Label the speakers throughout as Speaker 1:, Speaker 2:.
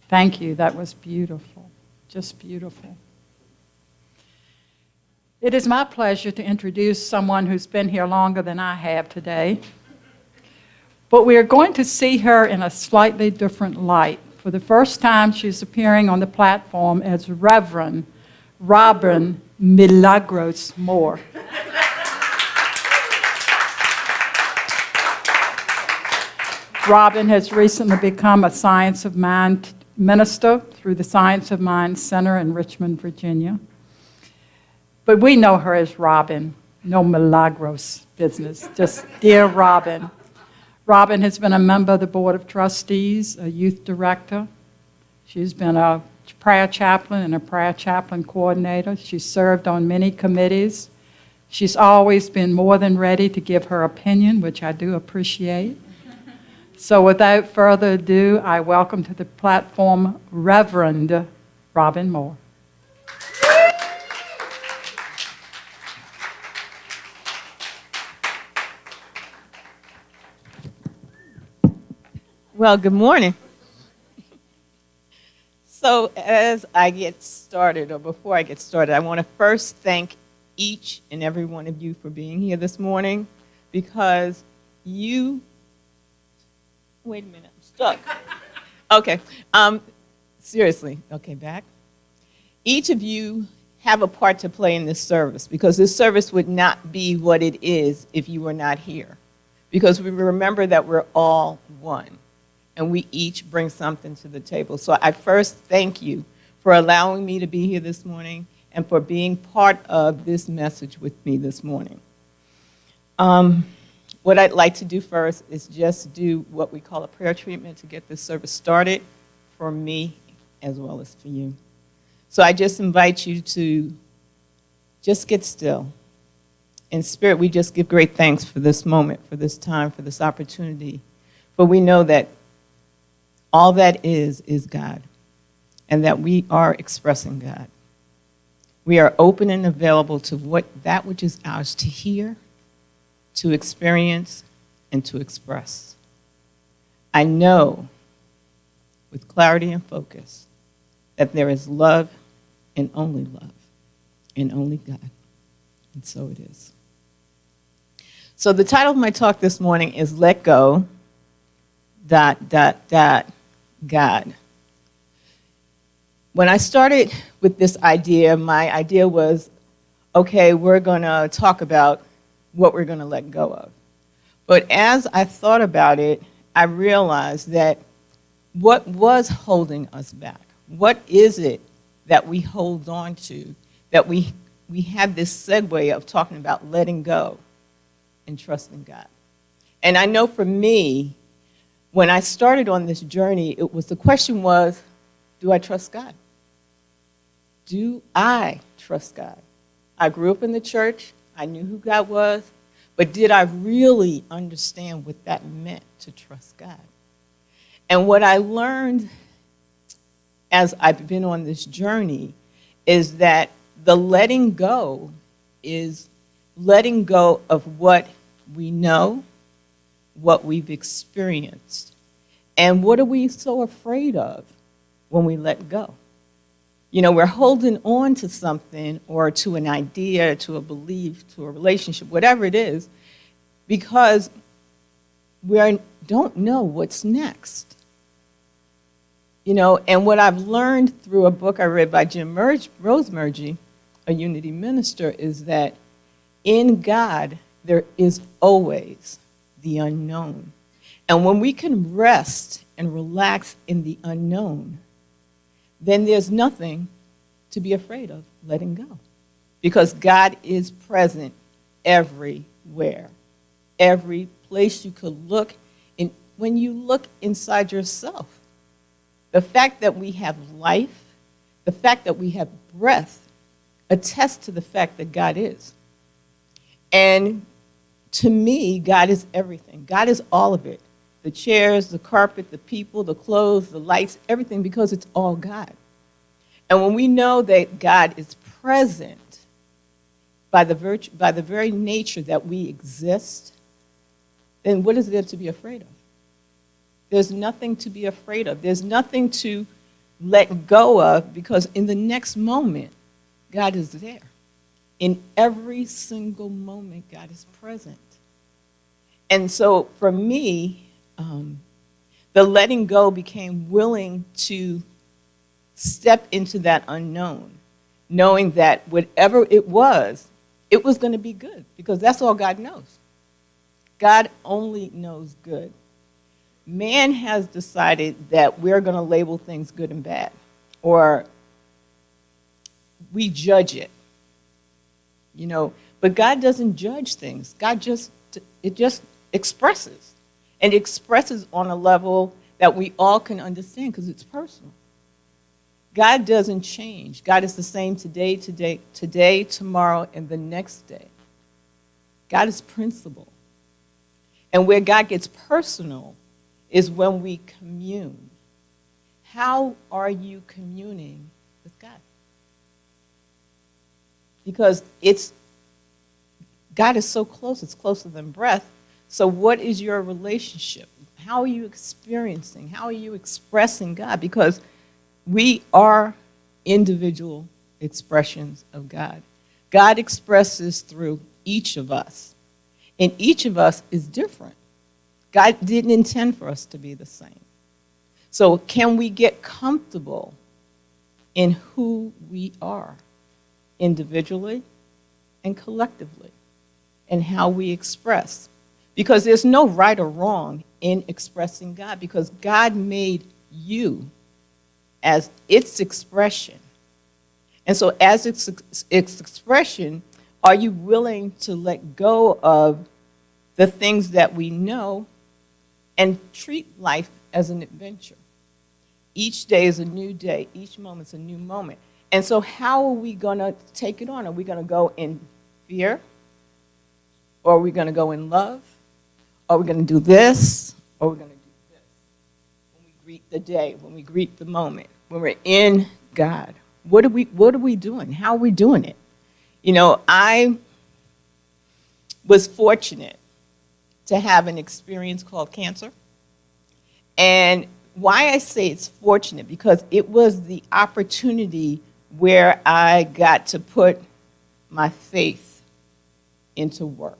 Speaker 1: Thank you. That was beautiful. Just beautiful. It is my pleasure to introduce someone who's been here longer than I have today. But we are going to see her in a slightly different light. For the first time, she's appearing on the platform as Reverend Robin Milagros Moore. Robin has recently become a Science of Mind minister through the Science of Mind Center in Richmond, Virginia. But we know her as Robin, no Milagros business, just dear Robin. Robin has been a member of the Board of Trustees, a youth director. She's been a prayer chaplain and a prayer chaplain coordinator. She's served on many committees. She's always been more than ready to give her opinion, which I do appreciate. So without further ado, I welcome to the platform Reverend Robin Moore.
Speaker 2: Well, good morning. So as I get started, or before I get started, I want to first thank each and every one of you for being here this morning, because you, wait a minute, I'm stuck. Okay, seriously, okay, back. Each of you have a part to play in this service, because this service would not be what it is if you were not here, because we remember that we're all one. And we each bring something to the table. So I first thank you for allowing me to be here this morning and for being part of this message with me this morning. What I'd like to do first is just do what we call a prayer treatment to get this service started for me as well as for you. So I just invite you to just get still. In spirit, we just give great thanks for this moment, for this time, for this opportunity. For we know that all that is God, and that we are expressing God. We are open and available to that which is ours to hear, to experience, and to express. I know with clarity and focus that there is love and only love, and only God. And so it is. So the title of my talk this morning is Let Go, ... God. When I started with this idea, my idea was, okay, we're going to talk about what we're going to let go of. But as I thought about it, I realized that what was holding us back? What is it that we hold on to, that we have this segue of talking about letting go and trusting God? And I know for me, when I started on this journey, the question was, do I trust God? Do I trust God? I grew up in the church. I knew who God was. But did I really understand what that meant to trust God? And what I learned as I've been on this journey is that the letting go is letting go of what we know, what we've experienced. And what are we so afraid of when we let go? You know, we're holding on to something or to an idea, to a belief, to a relationship, whatever it is, because we don't know what's next. You know, and what I've learned through a book I read by Jim Rosemergy, a Unity minister, is that in God there is always the unknown. And when we can rest and relax in the unknown, then there's nothing to be afraid of letting go. Because God is present everywhere. Every place you could look. And when you look inside yourself, the fact that we have life, the fact that we have breath, attests to the fact that God is. And to me, God is everything. God is all of it. The chairs, the carpet, the people, the clothes, the lights, everything, because it's all God. And when we know that God is present by the very nature that we exist, then what is there to be afraid of? There's nothing to be afraid of. There's nothing to let go of, because in the next moment, God is there. In every single moment, God is present. And so for me, the letting go became willing to step into that unknown, knowing that whatever it was going to be good, because that's all God knows. God only knows good. Man has decided that we're going to label things good and bad, or we judge it, but God doesn't judge things. God just expresses, and expresses on a level that we all can understand because it's personal. God doesn't change. God is the same today, tomorrow, and the next day. God is principle. And where God gets personal is when we commune. How are you communing with God? Because God is so close, it's closer than breath. So what is your relationship? How are you experiencing? How are you expressing God? Because we are individual expressions of God. God expresses through each of us. And each of us is different. God didn't intend for us to be the same. So can we get comfortable in who we are individually and collectively, and how we express? Because there's no right or wrong in expressing God, because God made you as its expression. And so as its expression, are you willing to let go of the things that we know and treat life as an adventure? Each day is a new day. Each moment is a new moment. And so how are we going to take it on? Are we going to go in fear? Or are we going to go in love? Are we going to do this? Or are we going to do this? When we greet the day, when we greet the moment, when we're in God, what are we doing? How are we doing it? I was fortunate to have an experience called cancer. And why I say it's fortunate, because it was the opportunity where I got to put my faith into work,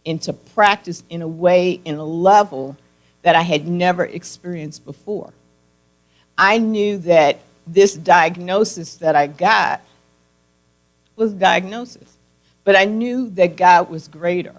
Speaker 2: into practice in a way, in a level that I had never experienced before. I knew that this diagnosis that I got was diagnosis, but I knew that God was greater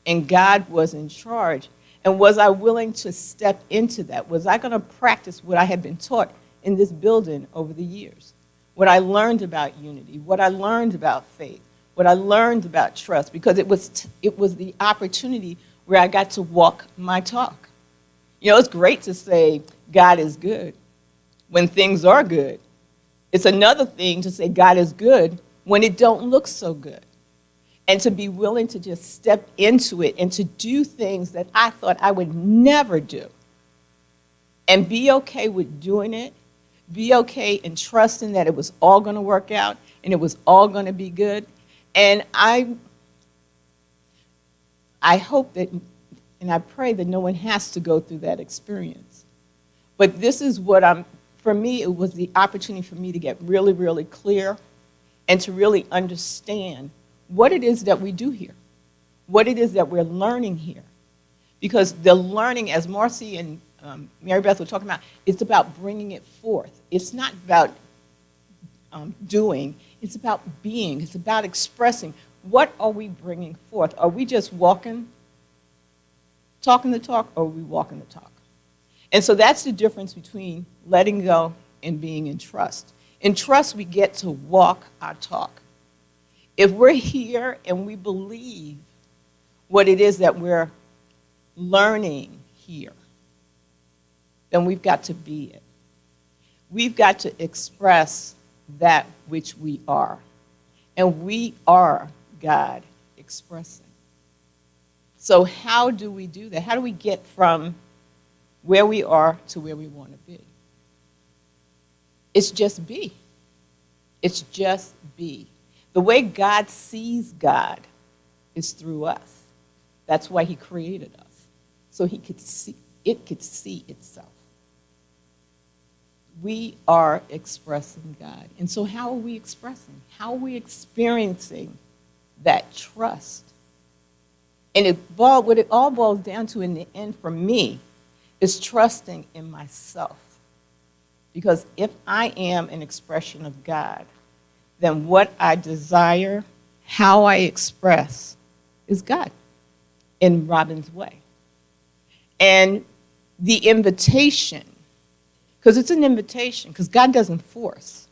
Speaker 2: and God was in charge. And was I willing to step into that? Was I going to practice what I had been taught in this building over the years? What I learned about unity, what I learned about faith, what I learned about trust, because it was the opportunity where I got to walk my talk. It's great to say God is good when things are good. It's another thing to say God is good when it don't look so good. And to be willing to just step into it and to do things that I thought I would never do. And be okay with doing it. Be okay in trusting that it was all going to work out and it was all going to be good. And I hope that, and I pray that no one has to go through that experience. But this is for me, it was the opportunity for me to get really, really clear and to really understand what it is that we do here, what it is that we're learning here. Because the learning, as Marcy and Mary Beth were talking about, it's about bringing it forth. It's not about doing, it's about being, it's about expressing. What are we bringing forth? Are we just talking the talk, or are we walking the talk? And so that's the difference between letting go and being in trust. In trust, we get to walk our talk. If we're here and we believe what it is that we're learning here, then we've got to be it. We've got to express that which we are. And we are God expressing. So how do we do that? How do we get from where we are to where we want to be? It's just be. It's just be. The way God sees God is through us. That's why he created us, so it could see itself. we are expressing God. And so how are we expressing? How are we experiencing that trust? And what it all boils down to in the end for me is trusting in myself. Because if I am an expression of God, then what I desire, how I express, is God in Robin's way. And the invitation, because it's an invitation, because God doesn't force.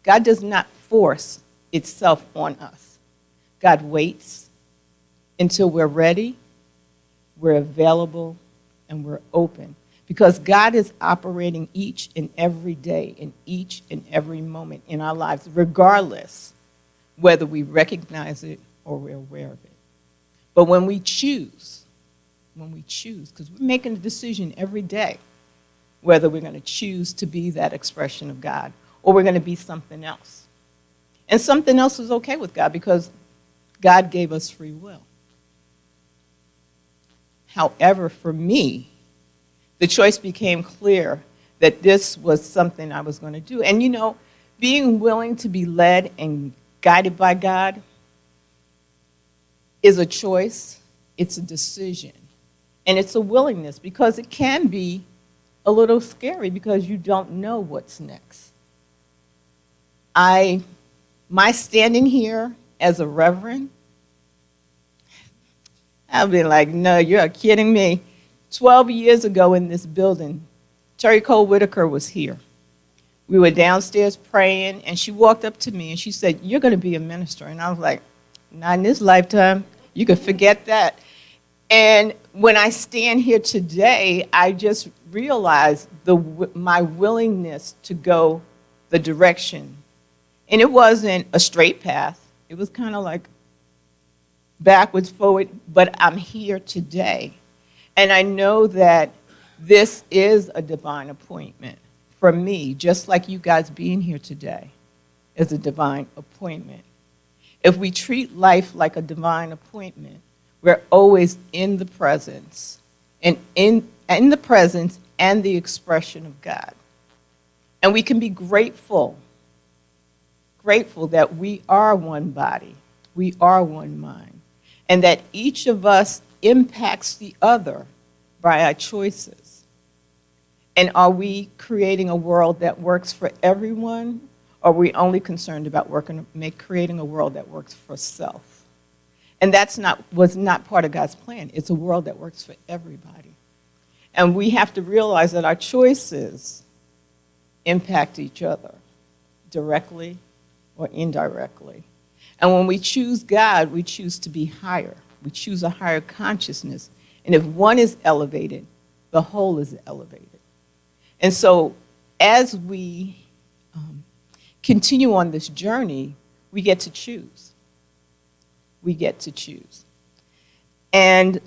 Speaker 2: God does not force itself on us. God waits until we're ready, we're available, and we're open. Because God is operating each and every day, in each and every moment in our lives, regardless whether we recognize it or we're aware of it. But when we choose, because we're making a decision every day, whether we're going to choose to be that expression of God or we're going to be something else. And something else is okay with God because God gave us free will. However, for me, the choice became clear that this was something I was going to do. And you know, being willing to be led and guided by God is a choice, it's a decision, and it's a willingness, because it can be a little scary because you don't know what's next. My standing here as a reverend, I've been like, no, you're kidding me. 12 years ago in this building, Terry Cole Whitaker was here. We were downstairs praying, and she walked up to me and she said, you're going to be a minister. And I was like, not in this lifetime. You can forget that. And when I stand here today, I just realized my willingness to go the direction. And it wasn't a straight path. It was kind of like backwards, forward, but I'm here today. And I know that this is a divine appointment for me, just like you guys being here today is a divine appointment. If we treat life like a divine appointment, we're always in the presence, and in the presence and the expression of God. And we can be grateful that we are one body, we are one mind, and that each of us impacts the other by our choices. And are we creating a world that works for everyone, or are we only concerned about creating a world that works for self? And was not part of God's plan. It's a world that works for everybody. And we have to realize that our choices impact each other directly or indirectly. And when we choose God, we choose to be higher. We choose a higher consciousness. And if one is elevated, the whole is elevated. And so as we continue on this journey, we get to choose. We get to choose. And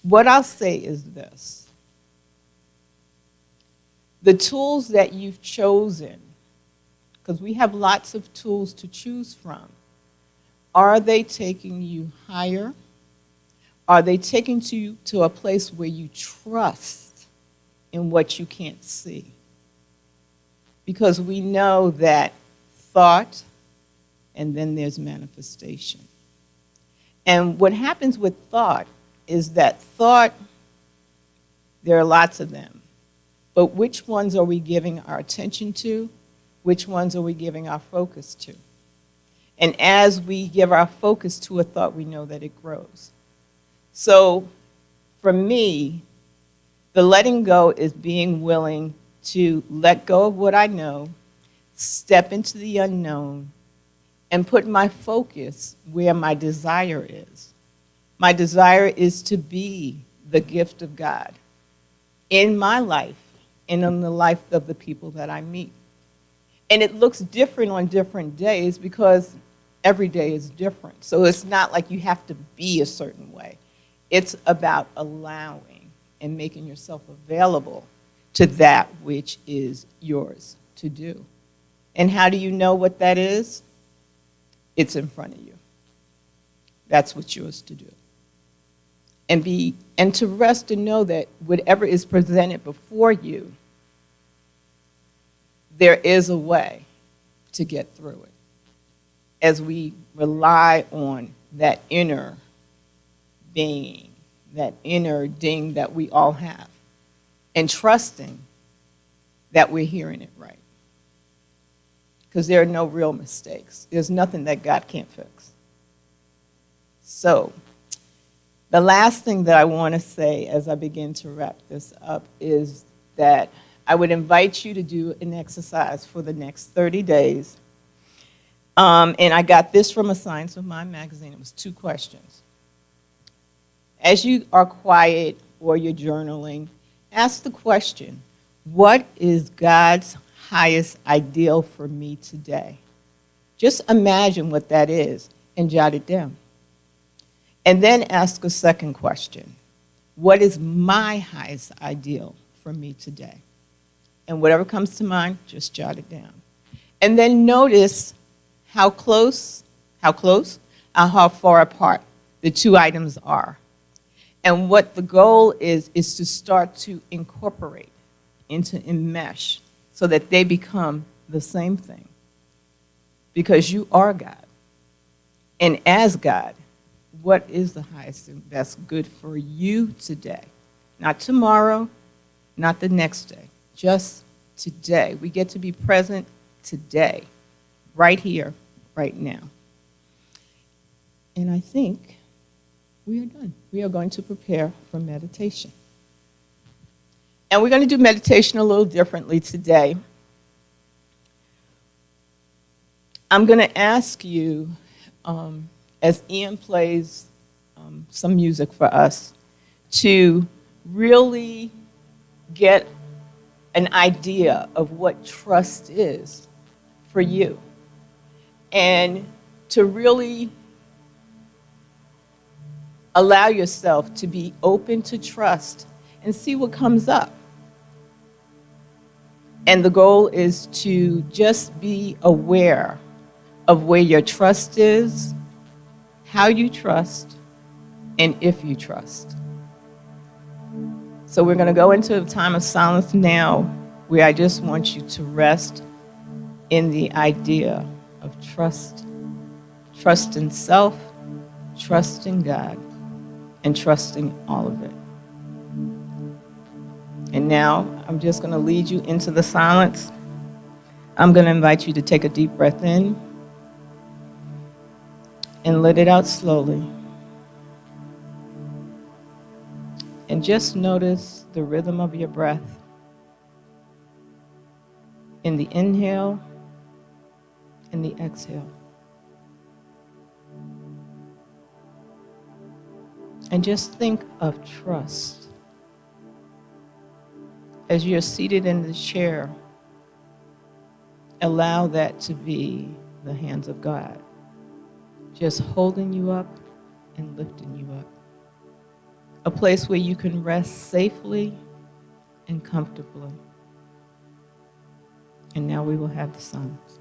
Speaker 2: what I'll say is this. The tools that you've chosen, because we have lots of tools to choose from, are they taking you higher? Are they taking you to a place where you trust in what you can't see? Because we know that thought, and then there's manifestation. And what happens with thought is that thought, there are lots of them. But which ones are we giving our attention to? Which ones are we giving our focus to? And as we give our focus to a thought, we know that it grows. So for me, the letting go is being willing to let go of what I know, step into the unknown, and put my focus where my desire is. My desire is to be the gift of God in my life and in the life of the people that I meet. And it looks different on different days because every day is different. So it's not like you have to be a certain way. It's about allowing and making yourself available to that which is yours to do. And how do you know what that is? It's in front of you. That's what's yours to do. And be and to rest and know that whatever is presented before you, there is a way to get through it as we rely on that inner being, that inner ding that we all have, and trusting that we're hearing it right. Because there are no real mistakes. There's nothing that God can't fix. So, the last thing that I want to say as I begin to wrap this up is that I would invite you to do an exercise for the next 30 days. And I got this from a Science of Mind magazine. It was 2 questions. As you are quiet or you're journaling, ask the question, what is God's highest ideal for me today? Just imagine what that is and jot it down. And then ask a second question, what is my highest ideal for me today? And whatever comes to mind, just jot it down. And then notice how close, how far apart the 2 items are. And what the goal is to start to incorporate, into enmesh, so that they become the same thing. Because you are God. And as God, what is the highest and best good for you today? Not tomorrow, not the next day, just today. We get to be present today, right here, right now. And I think we are done. We are going to prepare for meditation. And we're going to do meditation a little differently today. I'm going to ask you, as Ian plays some music for us, to really get an idea of what trust is for you. And to really allow yourself to be open to trust and see what comes up. And the goal is to just be aware of where your trust is, how you trust, and if you trust. So we're going to go into a time of silence now where I just want you to rest in the idea of trust. Trust in self, trust in God, and trusting all of it. And now I'm just going to lead you into the silence. I'm going to invite you to take a deep breath in and let it out slowly. And just notice the rhythm of your breath in the inhale and the exhale. And just think of trust. As you're seated in the chair, allow that to be the hands of God, just holding you up and lifting you up. A place where you can rest safely and comfortably. And now we will have the silence.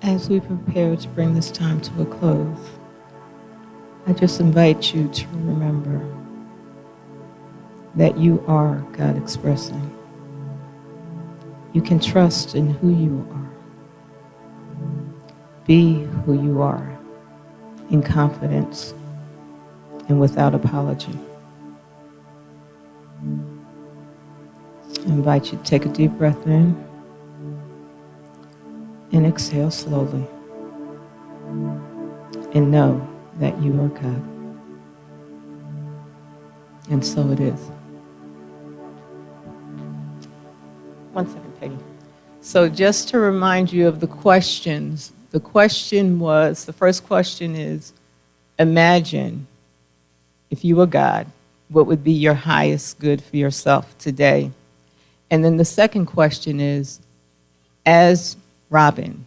Speaker 2: As we prepare to bring this time to a close, I just invite you to remember that you are God expressing. You can trust in who you are. Be who you are in confidence and without apology. I invite you to take a deep breath in and exhale slowly. And know that you are God. And so it is. 1 second, Peggy. So just to remind you of the questions, the first question is, imagine if you were God, what would be your highest good for yourself today? And then the second question is, as Robin,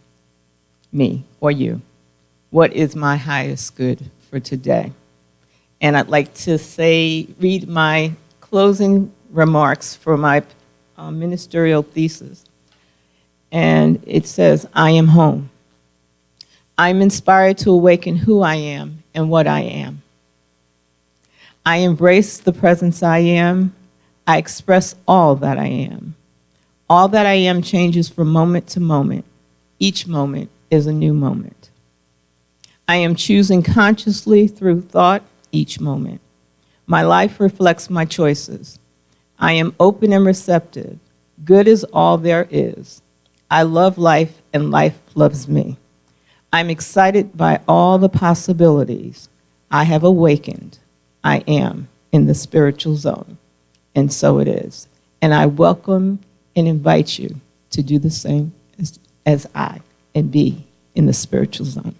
Speaker 2: me, or you, what is my highest good for today? And I'd like to read my closing remarks for my ministerial thesis. And it says, I am home. I'm inspired to awaken who I am and what I am. I embrace the presence I am. I express all that I am. All that I am changes from moment to moment. Each moment is a new moment. I am choosing consciously through thought each moment. My life reflects my choices. I am open and receptive. Good is all there is. I love life and life loves me. I'm excited by all the possibilities. I have awakened. I am in the spiritual zone. And so it is. And I welcome and invite you to do the same as I and be in the spiritual zone.